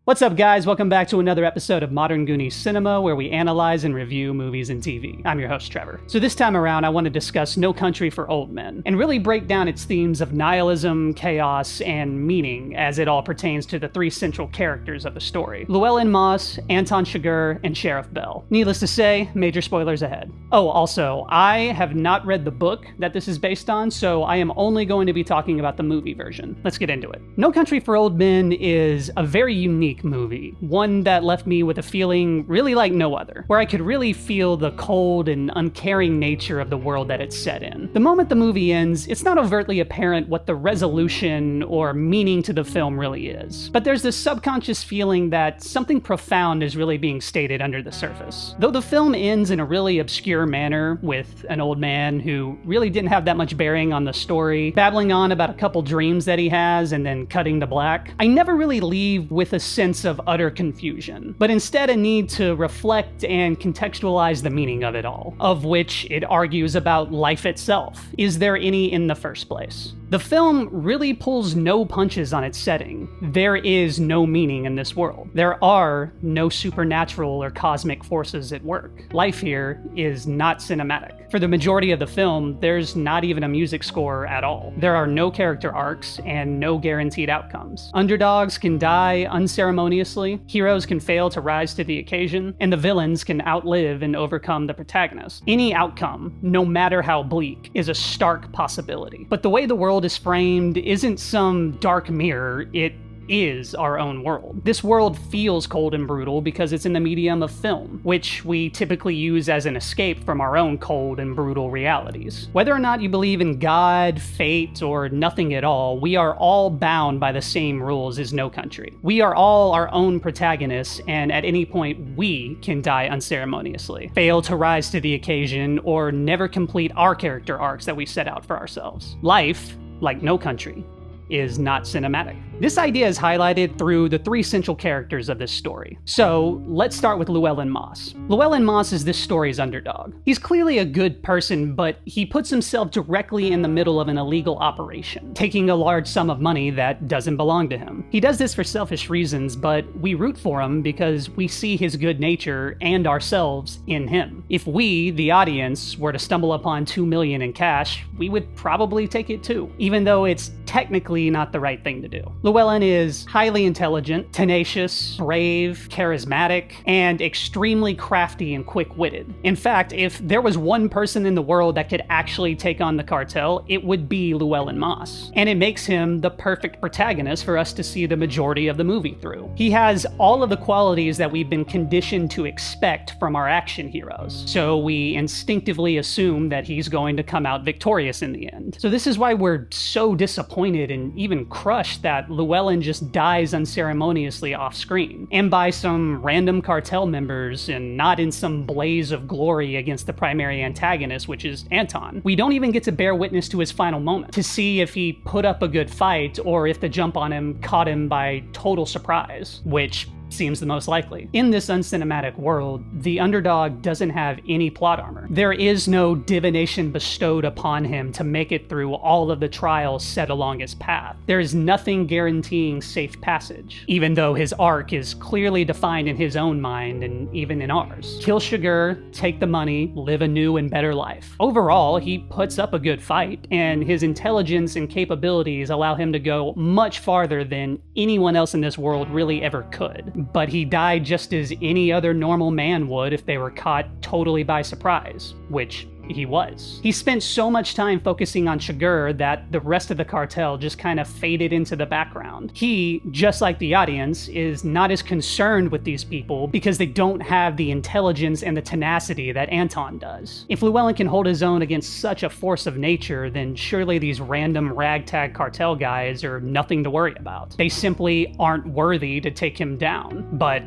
What's up, guys? Welcome back to another episode of Modern Goonies Cinema, where we analyze and review movies and TV. I'm your host, Trevor. So this time around, I want to discuss No Country for Old Men, and really break down its themes of nihilism, chaos, and meaning as it all pertains to the three central characters of the story: Llewellyn Moss, Anton Chigurh, and Sheriff Bell. Needless to say, major spoilers ahead. Oh, also, I have not read the book that this is based on, so I am only going to be talking about the movie version. Let's get into it. No Country for Old Men is a very unique movie, one that left me with a feeling really like no other, where I could really feel the cold and uncaring nature of the world that it's set in. The moment the movie ends, it's not overtly apparent what the resolution or meaning to the film really is, but there's this subconscious feeling that something profound is really being stated under the surface. Though the film ends in a really obscure manner, with an old man who really didn't have that much bearing on the story, babbling on about a couple dreams that he has and then cutting to black, I never really leave with a sense of utter confusion, but instead a need to reflect and contextualize the meaning of it all, of which it argues about life itself. Is there any in the first place? The film really pulls no punches on its setting. There is no meaning in this world. There are no supernatural or cosmic forces at work. Life here is not cinematic. For the majority of the film, there's not even a music score at all. There are no character arcs and no guaranteed outcomes. Underdogs can die unceremoniously, heroes can fail to rise to the occasion, and the villains can outlive and overcome the protagonist. Any outcome, no matter how bleak, is a stark possibility. But the way the world is framed isn't some dark mirror, it is our own world. This world feels cold and brutal because it's in the medium of film, which we typically use as an escape from our own cold and brutal realities. Whether or not you believe in God, fate, or nothing at all, we are all bound by the same rules as No Country. We are all our own protagonists, and at any point we can die unceremoniously, fail to rise to the occasion, or never complete our character arcs that we set out for ourselves. Life, like No Country, is not cinematic. This idea is highlighted through the three central characters of this story. So let's start with Llewellyn Moss. Llewellyn Moss is this story's underdog. He's clearly a good person, but he puts himself directly in the middle of an illegal operation, taking a large sum of money that doesn't belong to him. He does this for selfish reasons, but we root for him because we see his good nature and ourselves in him. If we, the audience, were to stumble upon $2 million in cash, we would probably take it too, even though it's technically not the right thing to do. Llewellyn is highly intelligent, tenacious, brave, charismatic, and extremely crafty and quick-witted. In fact, if there was one person in the world that could actually take on the cartel, it would be Llewellyn Moss. And it makes him the perfect protagonist for us to see the majority of the movie through. He has all of the qualities that we've been conditioned to expect from our action heroes, so we instinctively assume that he's going to come out victorious in the end. So this is why we're so disappointed and even crushed that Llewellyn just dies unceremoniously off screen, and by some random cartel members, and not in some blaze of glory against the primary antagonist, which is Anton. We don't even get to bear witness to his final moment, to see if he put up a good fight, or if the jump on him caught him by total surprise, which seems the most likely. In this uncinematic world, the underdog doesn't have any plot armor. There is no divination bestowed upon him to make it through all of the trials set along his path. There is nothing guaranteeing safe passage, even though his arc is clearly defined in his own mind and even in ours. Kill Chigurh, take the money, live a new and better life. Overall, he puts up a good fight, and his intelligence and capabilities allow him to go much farther than anyone else in this world really ever could. But he died just as any other normal man would if they were caught totally by surprise, which he was. He spent so much time focusing on Chigurh that the rest of the cartel just kind of faded into the background. He, just like the audience, is not as concerned with these people because they don't have the intelligence and the tenacity that Anton does. If Llewellyn can hold his own against such a force of nature, then surely these random ragtag cartel guys are nothing to worry about. They simply aren't worthy to take him down, but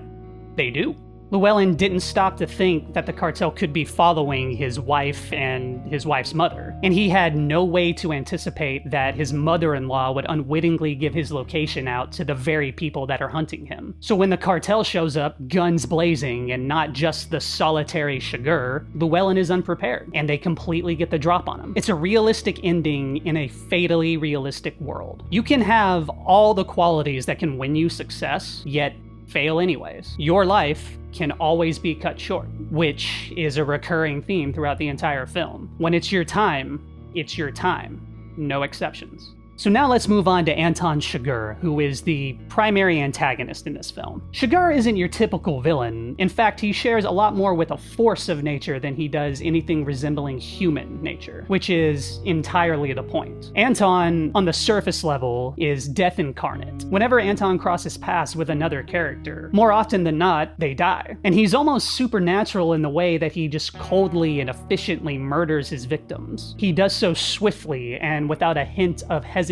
they do. Llewellyn didn't stop to think that the cartel could be following his wife and his wife's mother, and he had no way to anticipate that his mother-in-law would unwittingly give his location out to the very people that are hunting him. So when the cartel shows up, guns blazing, and not just the solitary Chigurh, Llewellyn is unprepared, and they completely get the drop on him. It's a realistic ending in a fatally realistic world. You can have all the qualities that can win you success, yet fail anyways. Your life can always be cut short, which is a recurring theme throughout the entire film. When it's your time, it's your time. No exceptions. So now let's move on to Anton Chigurh, who is the primary antagonist in this film. Chigurh isn't your typical villain. In fact, he shares a lot more with a force of nature than he does anything resembling human nature, which is entirely the point. Anton, on the surface level, is death incarnate. Whenever Anton crosses paths with another character, more often than not, they die. And he's almost supernatural in the way that he just coldly and efficiently murders his victims. He does so swiftly and without a hint of hesitation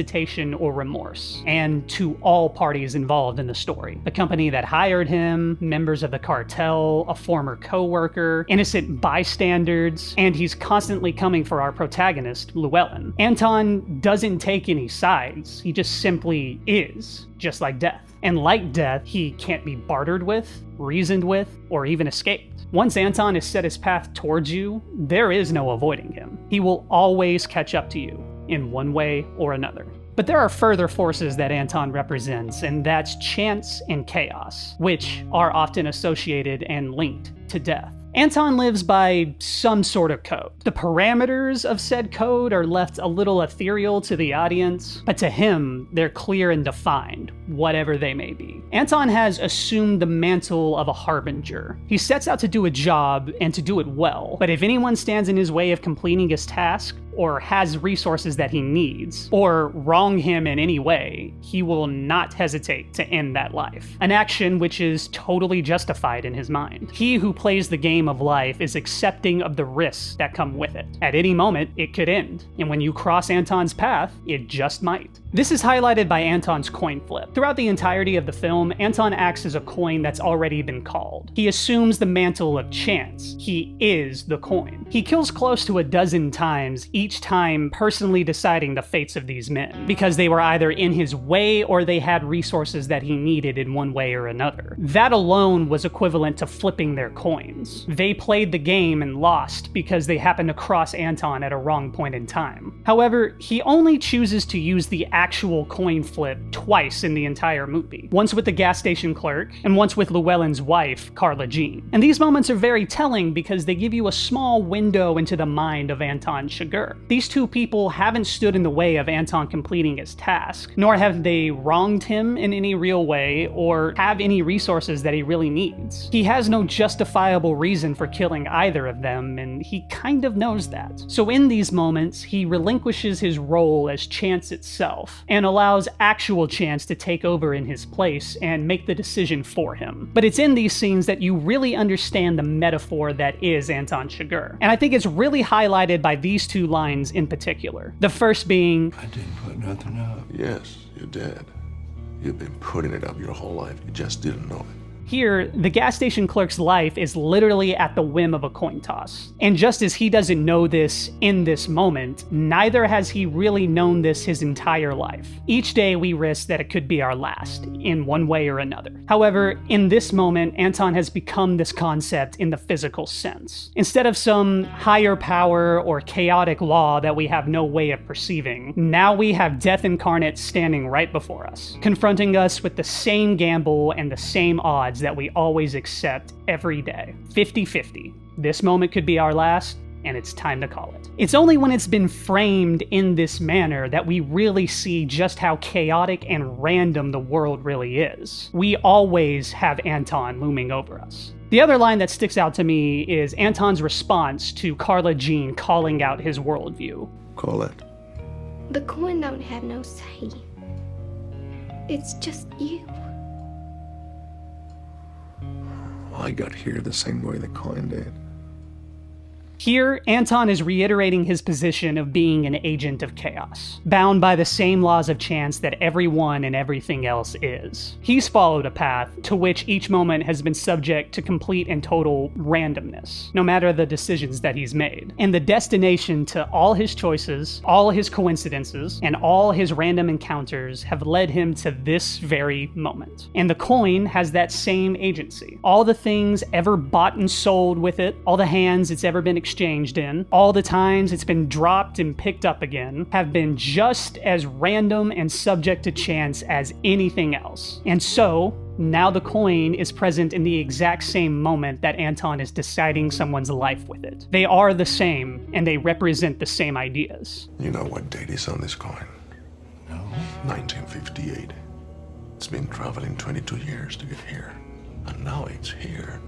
or remorse, and to all parties involved in the story. The company that hired him, members of the cartel, a former co-worker, innocent bystanders, and he's constantly coming for our protagonist, Llewellyn. Anton doesn't take any sides, he just simply is, just like death. And like death, he can't be bartered with, reasoned with, or even escaped. Once Anton has set his path towards you, there is no avoiding him. He will always catch up to you, in one way or another. But there are further forces that Anton represents, and that's chance and chaos, which are often associated and linked to death. Anton lives by some sort of code. The parameters of said code are left a little ethereal to the audience, but to him, they're clear and defined, whatever they may be. Anton has assumed the mantle of a harbinger. He sets out to do a job and to do it well, but if anyone stands in his way of completing his task, or has resources that he needs, or wrong him in any way, he will not hesitate to end that life. An action which is totally justified in his mind. He who plays the game of life is accepting of the risks that come with it. At any moment, it could end, and when you cross Anton's path, it just might. This is highlighted by Anton's coin flip. Throughout the entirety of the film, Anton acts as a coin that's already been called. He assumes the mantle of chance. He is the coin. He kills close to a dozen times, each time personally deciding the fates of these men, because they were either in his way or they had resources that he needed in one way or another. That alone was equivalent to flipping their coins. They played the game and lost because they happened to cross Anton at a wrong point in time. However, he only chooses to use the actual coin flip twice in the entire movie. Once with the gas station clerk, and once with Llewellyn's wife, Carla Jean. And these moments are very telling because they give you a small window into the mind of Anton Chigurh. These two people haven't stood in the way of Anton completing his task, nor have they wronged him in any real way or have any resources that he really needs. He has no justifiable reason for killing either of them, and he kind of knows that. So in these moments, he relinquishes his role as chance itself, and allows actual chance to take over in his place and make the decision for him. But it's in these scenes that you really understand the metaphor that is Anton Chigurh. And I think it's really highlighted by these two lines in particular. The first being, I didn't put nothing up. Yes, you did. You've been putting it up your whole life. You just didn't know it. Here, the gas station clerk's life is literally at the whim of a coin toss. And just as he doesn't know this in this moment, neither has he really known this his entire life. Each day we risk that it could be our last, in one way or another. However, in this moment, Anton has become this concept in the physical sense. Instead of some higher power or chaotic law that we have no way of perceiving, now we have death incarnate standing right before us, confronting us with the same gamble and the same odds that we always accept every day. 50-50. This moment could be our last, and it's time to call it. It's only when it's been framed in this manner that we really see just how chaotic and random the world really is. We always have Anton looming over us. The other line that sticks out to me is Anton's response to Carla Jean calling out his worldview. Call it. The coin don't have no say. It's just you. I got here the same way the coin did. Here, Anton is reiterating his position of being an agent of chaos, bound by the same laws of chance that everyone and everything else is. He's followed a path to which each moment has been subject to complete and total randomness, no matter the decisions that he's made. And the destination to all his choices, all his coincidences, and all his random encounters have led him to this very moment. And the coin has that same agency. All the things ever bought and sold with it, all the hands it's ever been exchanged in, all the times it's been dropped and picked up again, have been just as random and subject to chance as anything else. And so, now the coin is present in the exact same moment that Anton is deciding someone's life with it. They are the same, and they represent the same ideas. You know what date is on this coin? No. 1958. It's been traveling 22 years to get here, and now it's here.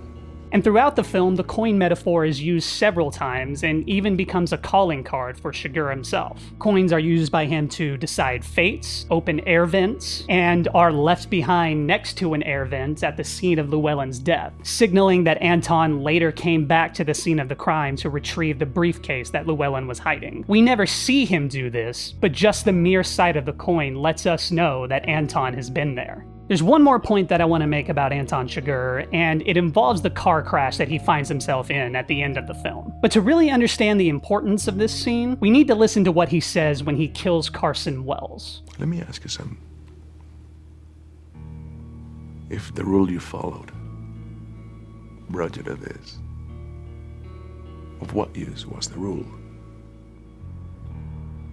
And throughout the film, the coin metaphor is used several times and even becomes a calling card for Chigurh himself. Coins are used by him to decide fates, open air vents, and are left behind next to an air vent at the scene of Llewellyn's death, signaling that Anton later came back to the scene of the crime to retrieve the briefcase that Llewellyn was hiding. We never see him do this, but just the mere sight of the coin lets us know that Anton has been there. There's one more point that I want to make about Anton Chigurh, and it involves the car crash that he finds himself in at the end of the film. But to really understand the importance of this scene, we need to listen to what he says when he kills Carson Wells. Let me ask you something. If the rule you followed brought you to this, of what use was the rule?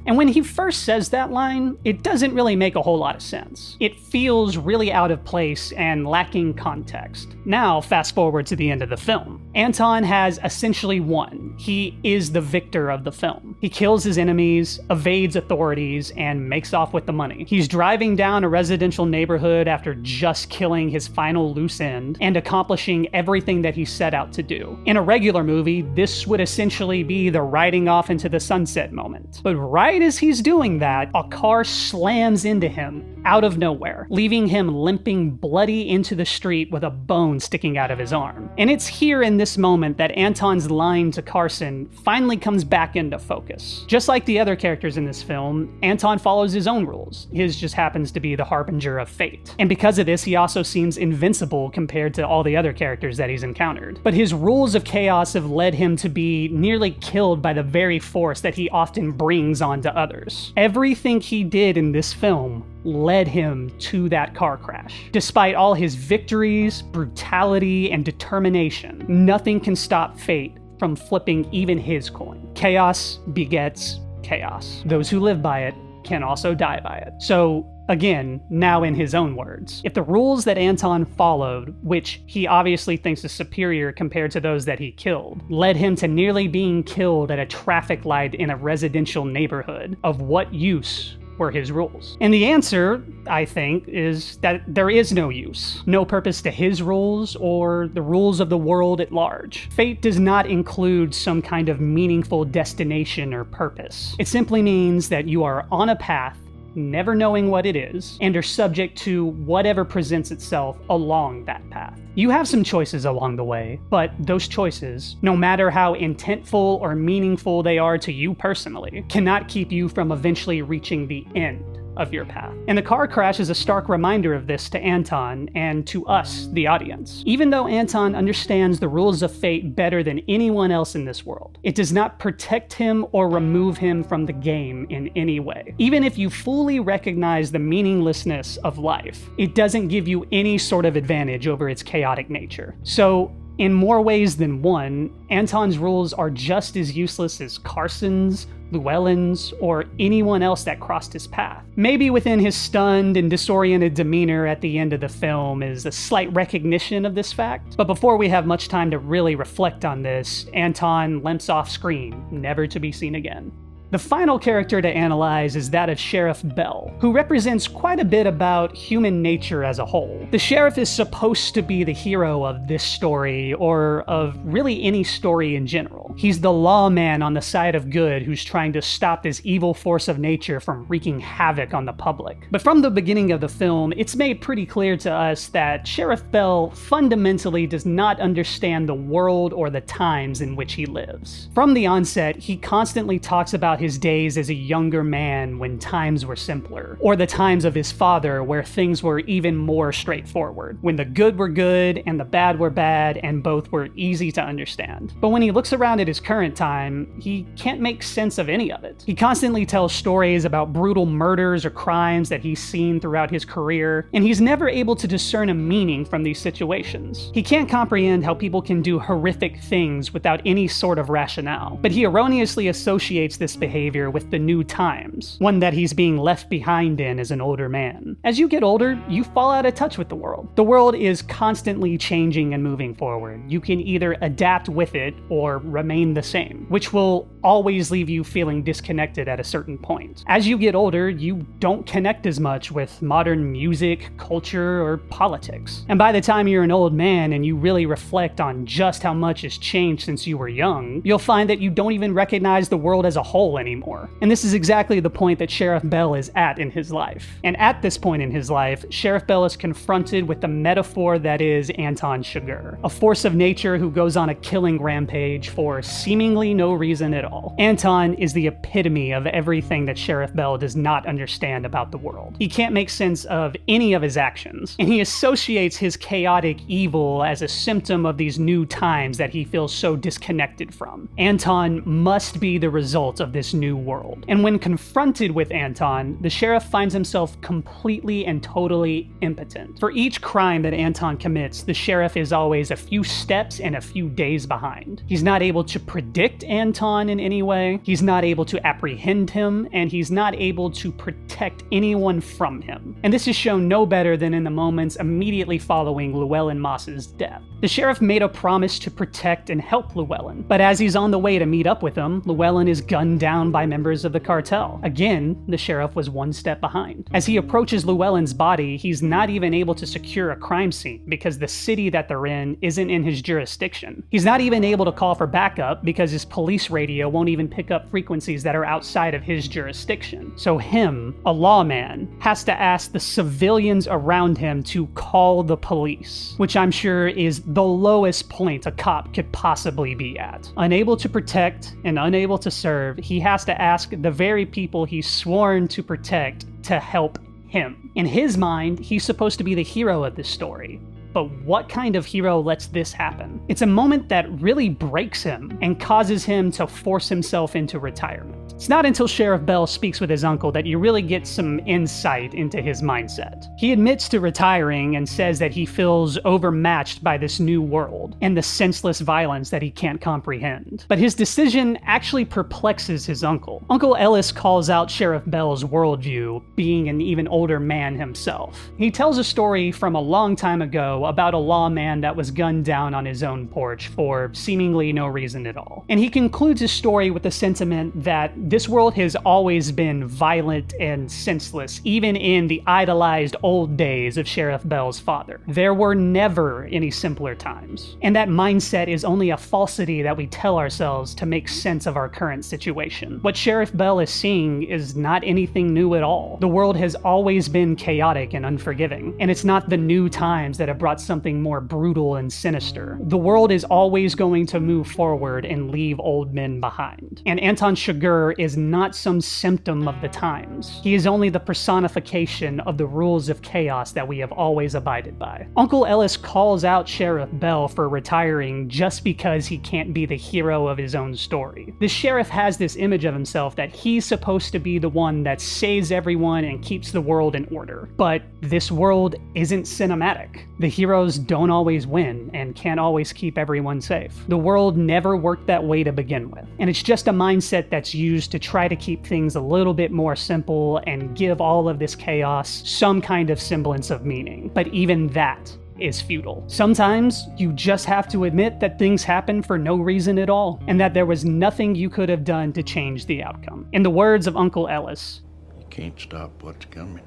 And when he first says that line, it doesn't really make a whole lot of sense. It feels really out of place and lacking context. Now, fast forward to the end of the film. Anton has essentially won. He is the victor of the film. He kills his enemies, evades authorities, and makes off with the money. He's driving down a residential neighborhood after just killing his final loose end and accomplishing everything that he set out to do. In a regular movie, this would essentially be the riding off into the sunset moment. But right as he's doing that, a car slams into him out of nowhere, leaving him limping bloody into the street with a bone sticking out of his arm. And it's here in this moment that Anton's line to Carson finally comes back into focus. Just like the other characters in this film, Anton follows his own rules. His just happens to be the harbinger of fate. And because of this, he also seems invincible compared to all the other characters that he's encountered. But his rules of chaos have led him to be nearly killed by the very force that he often brings onto others. Everything he did in this film led him to that car crash. Despite all his victories, brutality, and determination, nothing can stop fate from flipping even his coin. Chaos begets chaos. Those who live by it can also die by it. So, again, now in his own words, if the rules that Anton followed, which he obviously thinks is superior compared to those that he killed, led him to nearly being killed at a traffic light in a residential neighborhood, of what use were his rules? And the answer, I think, is that there is no use, no purpose to his rules or the rules of the world at large. Fate does not include some kind of meaningful destination or purpose. It simply means that you are on a path, never knowing what it is, and are subject to whatever presents itself along that path. You have some choices along the way, but those choices, no matter how intentful or meaningful they are to you personally, cannot keep you from eventually reaching the end of your path. And the car crash is a stark reminder of this to Anton and to us, the audience. Even though Anton understands the rules of fate better than anyone else in this world, it does not protect him or remove him from the game in any way. Even if you fully recognize the meaninglessness of life, it doesn't give you any sort of advantage over its chaotic nature. So, in more ways than one, Anton's rules are just as useless as Carson's, Llewellyn's, or anyone else that crossed his path. Maybe within his stunned and disoriented demeanor at the end of the film is a slight recognition of this fact, but before we have much time to really reflect on this, Anton limps off screen, never to be seen again. The final character to analyze is that of Sheriff Bell, who represents quite a bit about human nature as a whole. The sheriff is supposed to be the hero of this story, or of really any story in general. He's the lawman on the side of good who's trying to stop this evil force of nature from wreaking havoc on the public. But from the beginning of the film, it's made pretty clear to us that Sheriff Bell fundamentally does not understand the world or the times in which he lives. From the onset, he constantly talks about his days as a younger man when times were simpler, or the times of his father where things were even more straightforward, when the good were good and the bad were bad and both were easy to understand. But when he looks around at his current time, he can't make sense of any of it. He constantly tells stories about brutal murders or crimes that he's seen throughout his career, and he's never able to discern a meaning from these situations. He can't comprehend how people can do horrific things without any sort of rationale, but he erroneously associates this behavior behavior with the new times, one that he's being left behind in as an older man. As you get older, you fall out of touch with the world. The world is constantly changing and moving forward. You can either adapt with it or remain the same, which will always leave you feeling disconnected at a certain point. As you get older, you don't connect as much with modern music, culture, or politics. And by the time you're an old man and you really reflect on just how much has changed since you were young, you'll find that you don't even recognize the world as a whole anymore. And this is exactly the point that Sheriff Bell is at in his life. And at this point in his life, Sheriff Bell is confronted with the metaphor that is Anton Chigurh, a force of nature who goes on a killing rampage for seemingly no reason at all. Anton is the epitome of everything that Sheriff Bell does not understand about the world. He can't make sense of any of his actions, and he associates his chaotic evil as a symptom of these new times that he feels so disconnected from. Anton must be the result of this new world. And when confronted with Anton, the sheriff finds himself completely and totally impotent. For each crime that Anton commits, the sheriff is always a few steps and a few days behind. He's not able to predict Anton in any way, he's not able to apprehend him, and he's not able to protect anyone from him. And this is shown no better than in the moments immediately following Llewellyn Moss's death. The sheriff made a promise to protect and help Llewellyn, but as he's on the way to meet up with him, Llewellyn is gunned down by members of the cartel. Again, the sheriff was one step behind. As he approaches Llewellyn's body, he's not even able to secure a crime scene because the city that they're in isn't in his jurisdiction. He's not even able to call for backup because his police radio won't even pick up frequencies that are outside of his jurisdiction. So him, a lawman, has to ask the civilians around him to call the police, which I'm sure is the lowest point a cop could possibly be at. Unable to protect and unable to serve, he has to ask the very people he's sworn to protect to help him. In his mind, he's supposed to be the hero of this story. But what kind of hero lets this happen? It's a moment that really breaks him and causes him to force himself into retirement. It's not until Sheriff Bell speaks with his uncle that you really get some insight into his mindset. He admits to retiring and says that he feels overmatched by this new world and the senseless violence that he can't comprehend. But his decision actually perplexes his uncle. Uncle Ellis calls out Sheriff Bell's worldview, being an even older man himself. He tells a story from a long time ago about a lawman that was gunned down on his own porch for seemingly no reason at all. And he concludes his story with the sentiment that this world has always been violent and senseless, even in the idolized old days of Sheriff Bell's father. There were never any simpler times. And that mindset is only a falsity that we tell ourselves to make sense of our current situation. What Sheriff Bell is seeing is not anything new at all. The world has always been chaotic and unforgiving, and it's not the new times that have brought something more brutal and sinister. The world is always going to move forward and leave old men behind. And Anton Chigurh is not some symptom of the times. He is only the personification of the rules of chaos that we have always abided by. Uncle Ellis calls out Sheriff Bell for retiring just because he can't be the hero of his own story. The sheriff has this image of himself that he's supposed to be the one that saves everyone and keeps the world in order. But this world isn't cinematic. The heroes don't always win and can't always keep everyone safe. The world never worked that way to begin with. And it's just a mindset that's used to try to keep things a little bit more simple and give all of this chaos some kind of semblance of meaning. But even that is futile. Sometimes you just have to admit that things happen for no reason at all, and that there was nothing you could have done to change the outcome. In the words of Uncle Ellis, "You can't stop what's coming.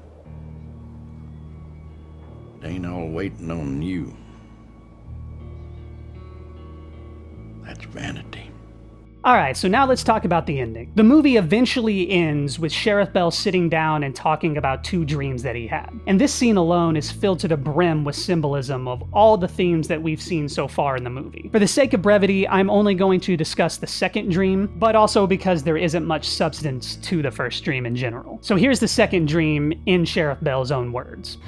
It ain't all waiting on you. That's vanity." Alright, so now let's talk about the ending. The movie eventually ends with Sheriff Bell sitting down and talking about two dreams that he had. And this scene alone is filled to the brim with symbolism of all the themes that we've seen so far in the movie. For the sake of brevity, I'm only going to discuss the second dream, but also because there isn't much substance to the first dream in general. So here's the second dream in Sheriff Bell's own words.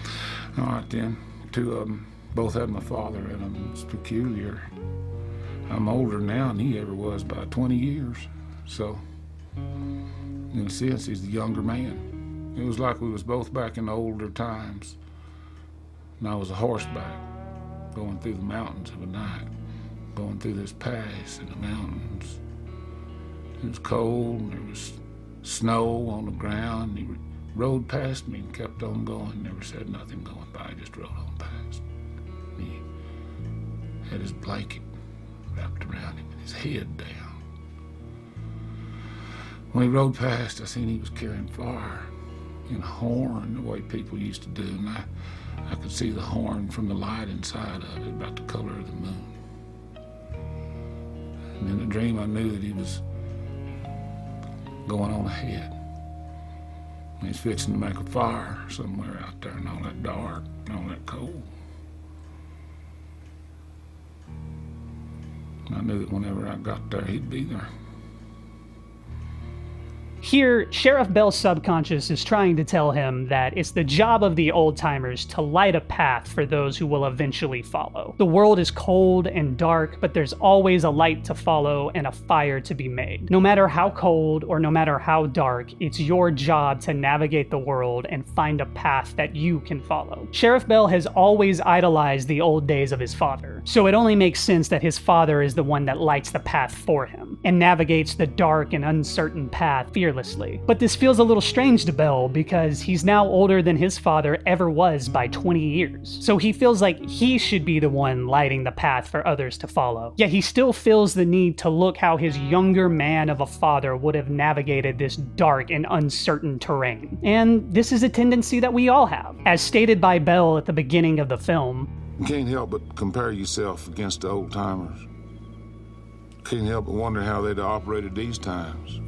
All right then, two of them both had my father in them. It's peculiar. I'm older now than he ever was by 20 years. So, in a sense, he's the younger man. It was like we was both back in the older times. And I was a horseback, going through the mountains of a night, going through this pass in the mountains. It was cold, and there was snow on the ground. He rode past me and kept on going, never said nothing going by, just rode on past. He had his blanket wrapped around him and his head down. When he rode past, I seen he was carrying fire in a horn, the way people used to do, and I could see the horn from the light inside of it, about the color of the moon. And in the dream, I knew that he was going on ahead. He's fixing to make a fire somewhere out there, and all that dark, and all that cold. I knew that whenever I got there, he'd be there. Here, Sheriff Bell's subconscious is trying to tell him that it's the job of the old-timers to light a path for those who will eventually follow. The world is cold and dark, but there's always a light to follow and a fire to be made. No matter how cold or no matter how dark, it's your job to navigate the world and find a path that you can follow. Sheriff Bell has always idolized the old days of his father, so it only makes sense that his father is the one that lights the path for him and navigates the dark and uncertain path fearlessly. But this feels a little strange to Bell because he's now older than his father ever was by 20 years. So he feels like he should be the one lighting the path for others to follow. Yet he still feels the need to look how his younger man of a father would have navigated this dark and uncertain terrain. And this is a tendency that we all have. As stated by Bell at the beginning of the film, You can't help but compare yourself against the old timers. Can't help but wonder how they'd have operated these times.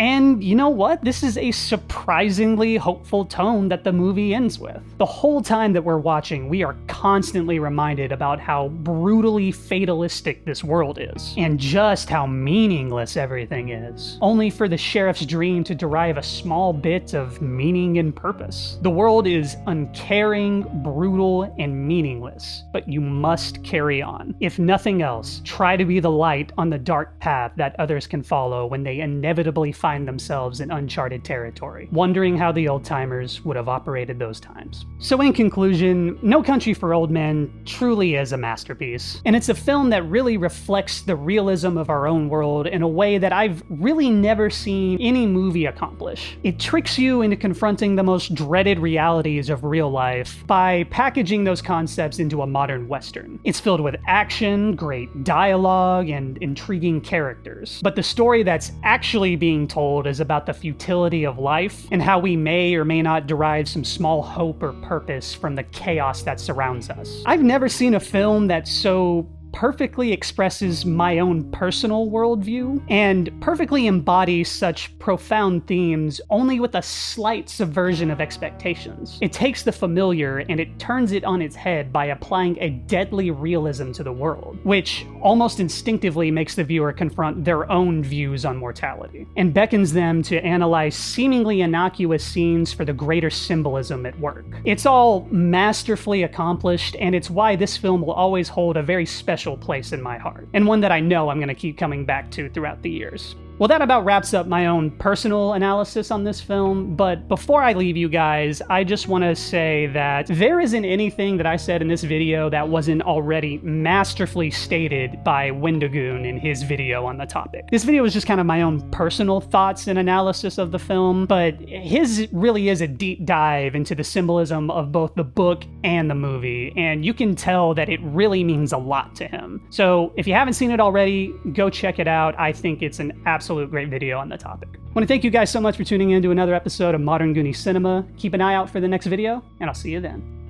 and you know what? This is a surprisingly hopeful tone that the movie ends with. The whole time that we're watching, we are constantly reminded about how brutally fatalistic this world is, and just how meaningless everything is, only for the sheriff's dream to derive a small bit of meaning and purpose. The world is uncaring, brutal, and meaningless, but you must carry on. If nothing else, try to be the light on the dark path that others can follow when they inevitably find themselves in uncharted territory, wondering how the old-timers would have operated those times. So in conclusion, No Country for Old Men truly is a masterpiece, and it's a film that really reflects the realism of our own world in a way that I've really never seen any movie accomplish. It tricks you into confronting the most dreaded realities of real life by packaging those concepts into a modern Western. It's filled with action, great dialogue, and intriguing characters. But the story that's actually being told is about the futility of life and how we may or may not derive some small hope or purpose from the chaos that surrounds us. I've never seen a film that so perfectly expresses my own personal worldview and perfectly embodies such profound themes only with a slight subversion of expectations. It takes the familiar and it turns it on its head by applying a deadly realism to the world, which almost instinctively makes the viewer confront their own views on mortality, and beckons them to analyze seemingly innocuous scenes for the greater symbolism at work. It's all masterfully accomplished, and it's why this film will always hold a very special place in my heart, and one that I know I'm going to keep coming back to throughout the years. Well, that about wraps up my own personal analysis on this film, but before I leave you guys, I just want to say that there isn't anything that I said in this video that wasn't already masterfully stated by Wendigoon in his video on the topic. This video is just kind of my own personal thoughts and analysis of the film, but his really is a deep dive into the symbolism of both the book and the movie, and you can tell that it really means a lot to him. So if you haven't seen it already, go check it out. I think it's an absolute great video on the topic. I want to thank you guys so much for tuning in to another episode of Modern Goonies Cinema. Keep an eye out for the next video, and I'll see you then.